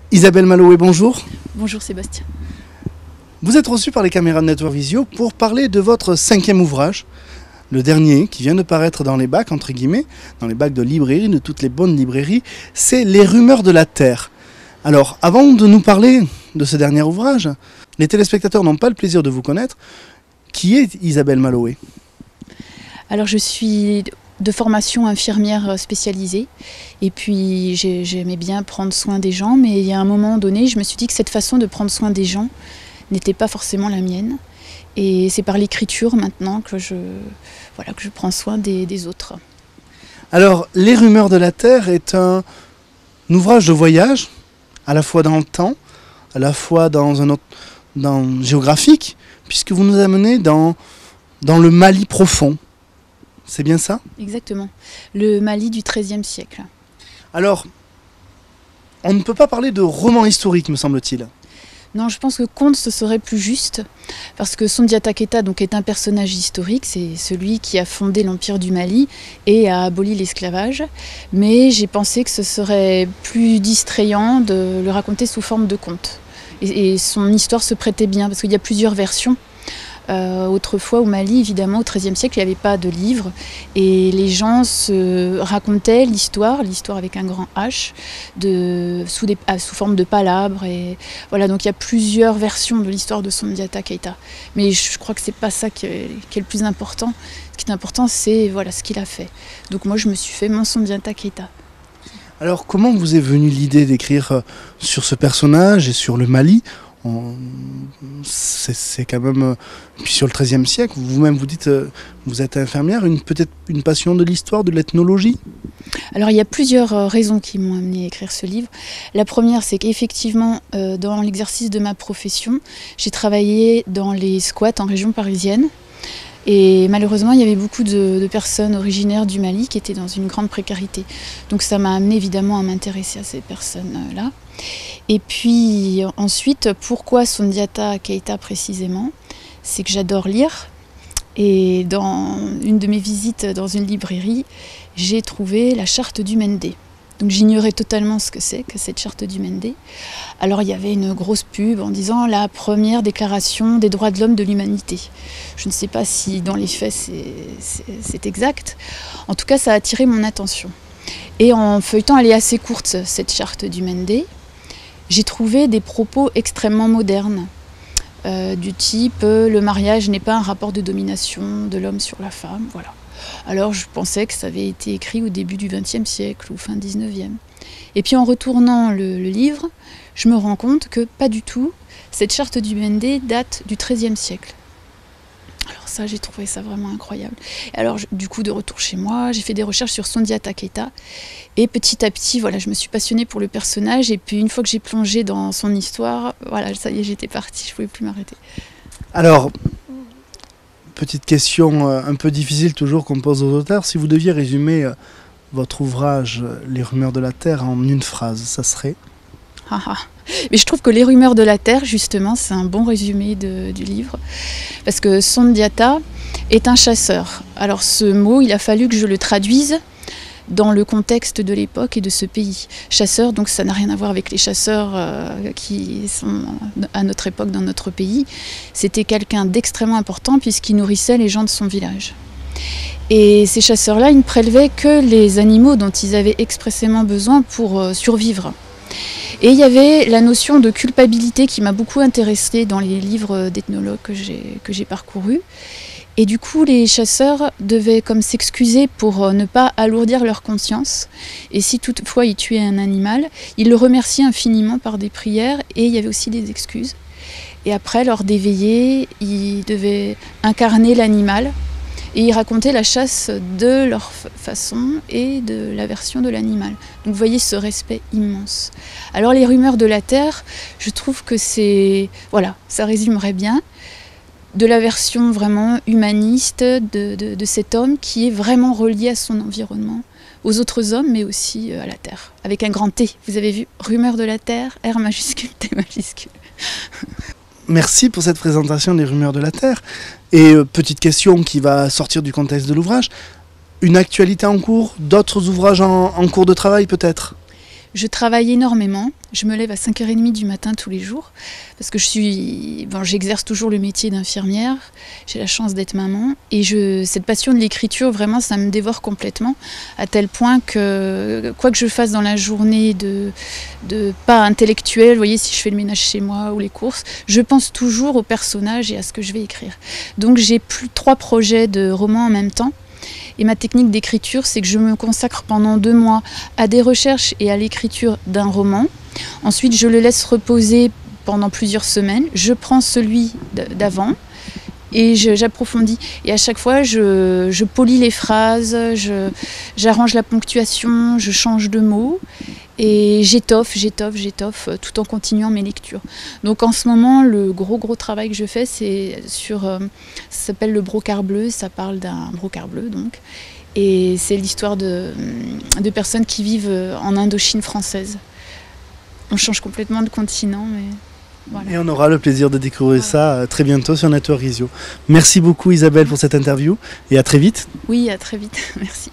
Isabelle Maloé, bonjour. Bonjour Sébastien. Vous êtes reçue par les caméras de Network Visio pour parler de votre 5e ouvrage, le dernier qui vient de paraître dans les bacs, entre guillemets, dans les bacs de librairie, de toutes les bonnes librairies, c'est Les Rumeurs de la Terre. Alors, avant de nous parler de ce dernier ouvrage, les téléspectateurs n'ont pas le plaisir de vous connaître. Qui est Isabelle Maloé ? Alors je suis de formation infirmière spécialisée et puis j'aimais bien prendre soin des gens, mais il y a un moment donné je me suis dit que cette façon de prendre soin des gens n'était pas forcément la mienne, et c'est par l'écriture maintenant que je prends soin des autres. Alors, Les Rumeurs de la Terre est un ouvrage de voyage, à la fois dans le temps, à la fois géographique, puisque vous nous amenez dans le Mali profond. C'est bien ça ? Exactement. Le Mali du XIIIe siècle. Alors, on ne peut pas parler de roman historique, me semble-t-il. Non, je pense que conte, ce serait plus juste, parce que Soundiata Keita est un personnage historique, c'est celui qui a fondé l'Empire du Mali et a aboli l'esclavage, mais j'ai pensé que ce serait plus distrayant de le raconter sous forme de conte. Et son histoire se prêtait bien, parce qu'il y a plusieurs versions. Autrefois au Mali, évidemment, au XIIIe siècle, il n'y avait pas de livres et les gens se racontaient l'histoire avec un grand H, sous forme de palabres. Et voilà, donc il y a plusieurs versions de l'histoire de Soundiata Keita. Mais je crois que c'est pas ça qui est le plus important. Ce qui est important, c'est ce qu'il a fait. Donc moi, je me suis fait mon Soundiata Keita. Alors, comment vous est venue l'idée d'écrire sur ce personnage et sur le Mali ? C'est quand même... Puis sur le XIIIe siècle, vous-même vous dites, vous êtes infirmière, peut-être une passion de l'histoire, de l'ethnologie ? Alors il y a plusieurs raisons qui m'ont amenée à écrire ce livre. La première, c'est qu'effectivement, dans l'exercice de ma profession, j'ai travaillé dans les squats en région parisienne. Et malheureusement, il y avait beaucoup de personnes originaires du Mali qui étaient dans une grande précarité. Donc ça m'a amené évidemment à m'intéresser à ces personnes-là. Et puis ensuite, pourquoi Soundiata Keita précisément ? C'est que j'adore lire. Et dans une de mes visites dans une librairie, j'ai trouvé la charte du Mendé. Donc j'ignorais totalement ce que c'est que cette charte du Mendé. Alors il y avait une grosse pub en disant la première déclaration des droits de l'homme de l'humanité. Je ne sais pas si dans les faits c'est exact. En tout cas, ça a attiré mon attention. Et en feuilletant, elle est assez courte, cette charte du Mendé, j'ai trouvé des propos extrêmement modernes. Du type le mariage n'est pas un rapport de domination de l'homme sur la femme, voilà. Alors je pensais que ça avait été écrit au début du XXe siècle ou fin XIXe. Et puis en retournant le livre, je me rends compte que pas du tout. Cette charte du Mendé date du XIIIe siècle. Alors ça, j'ai trouvé ça vraiment incroyable. Alors du coup, de retour chez moi, j'ai fait des recherches sur Soundiata Keita. Et petit à petit, je me suis passionnée pour le personnage. Et puis une fois que j'ai plongé dans son histoire, ça y est, j'étais partie, je ne pouvais plus m'arrêter. Alors, petite question un peu difficile toujours qu'on pose aux auteurs. Si vous deviez résumer votre ouvrage « Les Rumeurs de la Terre » en une phrase, ça serait ? Mais je trouve que Les Rumeurs de la Terre, justement, c'est un bon résumé du livre. Parce que Soundiata est un chasseur. Alors ce mot, il a fallu que je le traduise dans le contexte de l'époque et de ce pays. Chasseur, donc ça n'a rien à voir avec les chasseurs qui sont à notre époque dans notre pays. C'était quelqu'un d'extrêmement important puisqu'il nourrissait les gens de son village. Et ces chasseurs-là, ils ne prélevaient que les animaux dont ils avaient expressément besoin pour survivre. Et il y avait la notion de culpabilité qui m'a beaucoup intéressée dans les livres d'ethnologues que j'ai parcourus. Et du coup, les chasseurs devaient comme s'excuser pour ne pas alourdir leur conscience. Et si toutefois ils tuaient un animal, ils le remerciaient infiniment par des prières, et il y avait aussi des excuses. Et après, lors des veillées, ils devaient incarner l'animal, et ils racontaient la chasse de leur façon et de la version de l'animal. Donc vous voyez ce respect immense. Alors les rumeurs de la Terre, je trouve que ça résumerait bien de la version vraiment humaniste de cet homme qui est vraiment relié à son environnement, aux autres hommes, mais aussi à la Terre. Avec un grand T, vous avez vu, Rumeurs de la Terre, R majuscule, T majuscule. Merci pour cette présentation des Rumeurs de la Terre. Et petite question qui va sortir du contexte de l'ouvrage, une actualité en cours, d'autres ouvrages en cours de travail peut-être ? Je travaille énormément. Je me lève à 5h30 du matin tous les jours parce que j'exerce toujours le métier d'infirmière. J'ai la chance d'être maman et cette passion de l'écriture, vraiment, ça me dévore complètement à tel point que quoi que je fasse dans la journée de pas intellectuel, vous voyez, si je fais le ménage chez moi ou les courses, je pense toujours au personnage et à ce que je vais écrire. Donc j'ai 3 projets de romans en même temps. Et ma technique d'écriture, c'est que je me consacre pendant 2 mois à des recherches et à l'écriture d'un roman. Ensuite, je le laisse reposer pendant plusieurs semaines. Je prends celui d'avant et j'approfondis. Et à chaque fois, je polis les phrases, j'arrange la ponctuation, je change de mots. Et j'étoffe tout en continuant mes lectures. Donc en ce moment, le gros travail que je fais, c'est ça s'appelle le brocart bleu, ça parle d'un brocart bleu donc. Et c'est l'histoire de personnes qui vivent en Indochine française. On change complètement de continent, mais voilà. Et on aura le plaisir de découvrir ça très bientôt sur Network Visio. Merci beaucoup Isabelle pour cette interview et à très vite. Oui, à très vite, merci.